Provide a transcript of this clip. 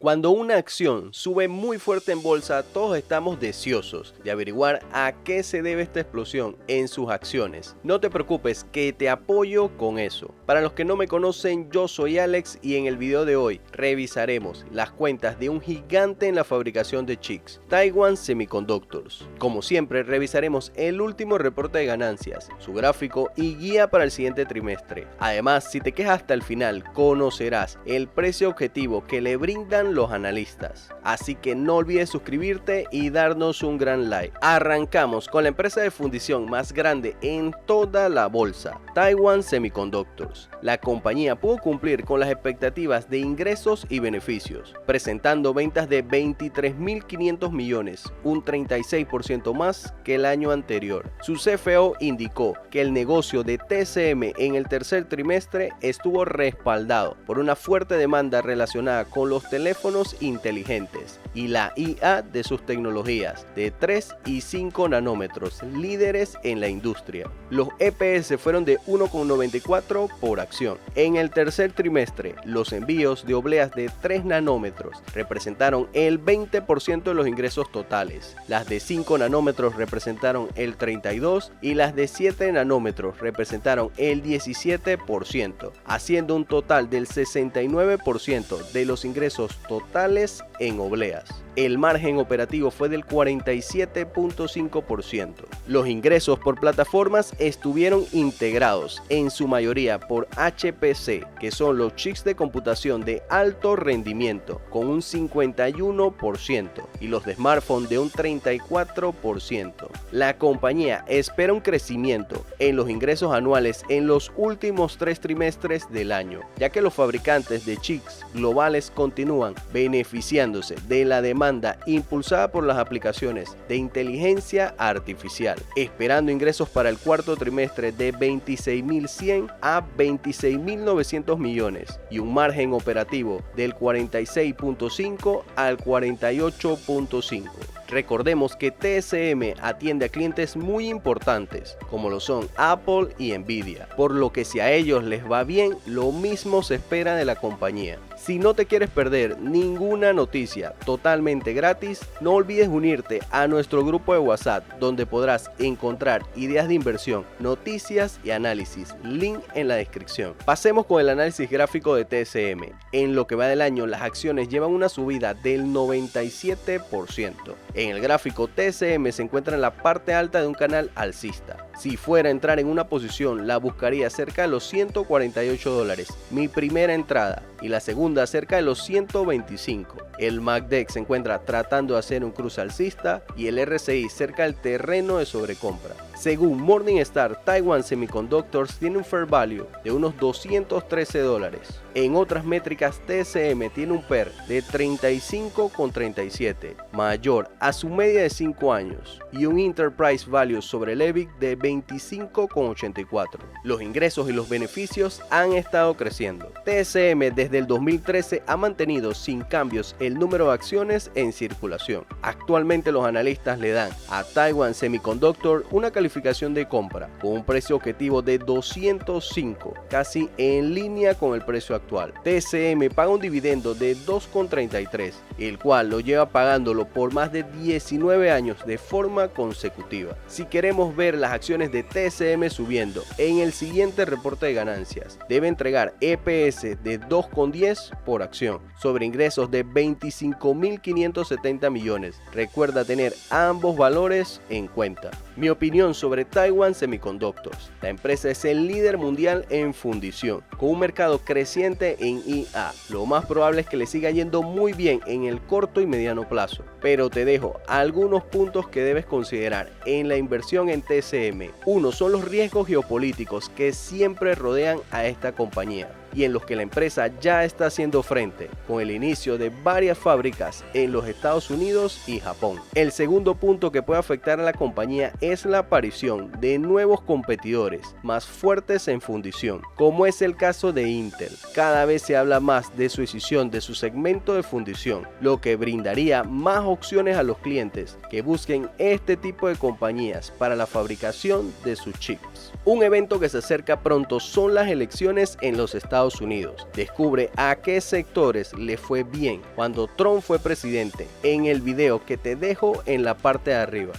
Cuando una acción sube muy fuerte en bolsa, todos estamos deseosos de averiguar a qué se debe esta explosión en sus acciones. No te preocupes, que te apoyo con eso. Para los que no me conocen, yo soy Alex y en el video de hoy revisaremos las cuentas de un gigante en la fabricación de chips, Taiwan Semiconductors. Como siempre, revisaremos el último reporte de ganancias, su gráfico y guía para el siguiente trimestre. Además, si te quedas hasta el final, conocerás el precio objetivo que le brindan los analistas. Así que no olvides suscribirte y darnos un gran like. Arrancamos con la empresa de fundición más grande en toda la bolsa, Taiwan Semiconductors. La compañía pudo cumplir con las expectativas de ingresos y beneficios, presentando ventas de 23.500 millones, un 36% más que el año anterior. Su CFO indicó que el negocio de TSM en el tercer trimestre estuvo respaldado por una fuerte demanda relacionada con los teléfonos inteligentes y la IA de sus tecnologías de 3 y 5 nanómetros, líderes en la industria. Los EPS fueron de 1,94 por acción. En el tercer trimestre, los envíos de obleas de 3 nanómetros representaron el 20% de los ingresos totales. Las de 5 nanómetros representaron el 32% y las de 7 nanómetros representaron el 17%, haciendo un total del 69% de los ingresos totales en obleas. El margen operativo fue del 47.5%. Los ingresos por plataformas estuvieron integrados en su mayoría por HPC, que son los chips de computación de alto rendimiento, con un 51%, y los de smartphone de un 34%. La compañía espera un crecimiento en los ingresos anuales en los últimos 3 trimestres del año, ya que los fabricantes de chips globales continúan beneficiándose de la demanda impulsada por las aplicaciones de inteligencia artificial, esperando ingresos para el cuarto trimestre de 26.100 a 26.900 millones y un margen operativo del 46.5 al 48.5. Recordemos que TSM atiende a clientes muy importantes, como lo son Apple y Nvidia, por lo que si a ellos les va bien, lo mismo se espera de la compañía. Si no te quieres perder ninguna noticia totalmente gratis, no olvides unirte a nuestro grupo de WhatsApp, donde podrás encontrar ideas de inversión, noticias y análisis. Link en la descripción. Pasemos con el análisis gráfico de TSM. En lo que va del año, las acciones llevan una subida del 97%. En el gráfico, TSM se encuentra en la parte alta de un canal alcista. Si fuera a entrar en una posición, la buscaría cerca de los $148, mi primera entrada, y la segunda cerca de los 125. El MACD se encuentra tratando de hacer un cruce alcista y el RSI cerca del terreno de sobrecompra. Según Morningstar, Taiwan Semiconductors tiene un fair value de unos $213. En otras métricas, TSM tiene un PER de 35,37, mayor a su media de 5 años, y un Enterprise Value sobre el EBIT de 25,84. Los ingresos y los beneficios han estado creciendo. TSM desde el 2013 ha mantenido sin cambios el número de acciones en circulación. Actualmente los analistas le dan a Taiwan Semiconductor una calificación de compra con un precio objetivo de 205, casi en línea con el precio actual. TSM paga un dividendo de 2,33, el cual lo lleva pagándolo por más de 19 años de forma consecutiva. Si queremos ver las acciones de TSM subiendo en el siguiente reporte de ganancias, debe entregar EPS de 2,10 por acción sobre ingresos de 25.570 millones. Recuerda tener ambos valores en cuenta. Mi opinión sobre Taiwan Semiconductors: la empresa es el líder mundial en fundición, con un mercado creciente en IA. Lo más probable es que le siga yendo muy bien en el corto y mediano plazo, pero te dejo algunos puntos que debes considerar en la inversión en TSM. Uno son los riesgos geopolíticos que siempre rodean a esta compañía y en los que la empresa ya está haciendo frente con el inicio de varias fábricas en los Estados Unidos y Japón. El segundo punto que puede afectar a la compañía es la aparición de nuevos competidores más fuertes en fundición, como es el caso de Intel. Cada vez se habla más de su decisión de su segmento de fundición, lo que brindaría más opciones a los clientes que busquen este tipo de compañías para la fabricación de sus chips. Un evento que se acerca pronto son las elecciones en los Estados Estados Unidos. Descubre a qué sectores le fue bien cuando Trump fue presidente en el video que te dejo en la parte de arriba.